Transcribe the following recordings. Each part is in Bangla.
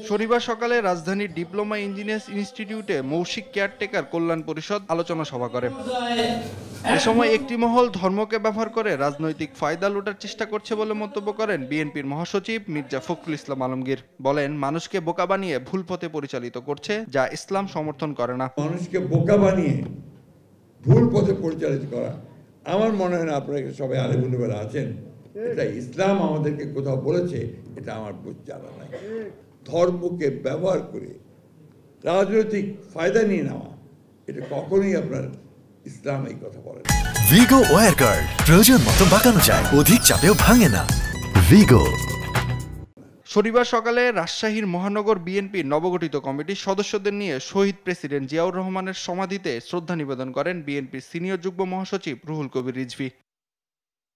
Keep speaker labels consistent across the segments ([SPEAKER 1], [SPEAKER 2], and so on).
[SPEAKER 1] শনিবার সকালে রাজধানীর ডিপ্লোমা ইঞ্জিনিয়ার্স ইনস্টিটিউটে মৌখিক কেয়ারটেকার কল্যাণ পরিষদ আলোচনা সভা করে। এ সময় একটি মহল ধর্মকে ব্যবহার করে রাজনৈতিক ফায়দা লুটার চেষ্টা করছে বলে মন্তব্য করেন বিএনপির মহাসচিব মির্জা ফখরুল ইসলাম আলমগীর। বলেন, মানুষকে বোকা বানিয়ে ভুল পথে পরিচালিত করছে, যা ইসলাম সমর্থন করে না।
[SPEAKER 2] মানুষকে বোকা বানিয়ে ভুল পথে পরিচালিত করা আমার মনে হয় না আপনারা সবাই আলেমুলেমারা আছেন, এটা ইসলাম আমাদেরকে কোথাও বলেছে, এটা আমার জানা নাই। ধর্মকে ব্যবহার করে রাজনৈতিক ফায়দা নিয়ে নেওয়া, এটা কখনোই আপনার ইসলাম এই কথা বলে না।
[SPEAKER 3] ভিগো ওয়্যার গার্ড প্রয়োজন মতো বাঁকানো যায়, অধিক চাপেও ভাঙে না। ভিগো।
[SPEAKER 1] শনিবার সকালে রাজশাহীর মহানগর বিএনপির নবগঠিত কমিটির সদস্যদের নিয়ে শহীদ প্রেসিডেন্ট জিয়াউর রহমানের সমাধিতে শ্রদ্ধা নিবেদন করেন বিএনপির সিনিয়র যুগ্ম মহাসচিব রুহুল কবির রিজভী।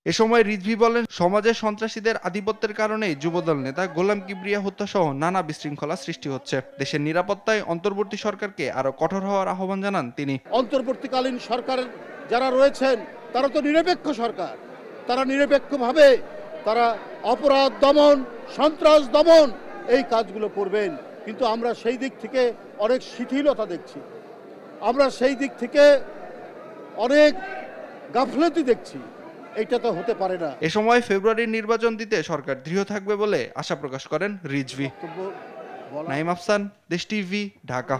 [SPEAKER 1] এ সময় রিজভী বলেন, সমাজে সন্ত্রাসীদের আধিপত্যের কারণেই যুবদল নেতা গোলাম কিবরিয়া হত্যাসহ নানা বিশৃঙ্খলা সৃষ্টি হচ্ছে। দেশের নিরাপত্তায় অন্তর্বর্তী সরকারকে আরো কঠোর হওয়ার আহ্বান জানান তিনি।
[SPEAKER 4] অন্তর্বর্তীকালীন সরকার যারা রয়েছেন তারা তো নিরপেক্ষ সরকার, তারা নিরপেক্ষভাবে তারা অপরাধ দমন, সন্ত্রাস দমন এই কাজগুলো করবেন। কিন্তু আমরা সেই দিক থেকে অনেক শিথিলতা দেখছি, আমরা সেই দিক থেকে অনেক গাফলতি দেখছি। এটা তো হতে পারে না।
[SPEAKER 1] এ সময় ফেব্রুয়ারির নির্বাচন দিতে সরকার দৃঢ় থাকবে বলে আশা প্রকাশ করেন রিজভী। নাইম আফসান, দেশ টিভি, ঢাকা।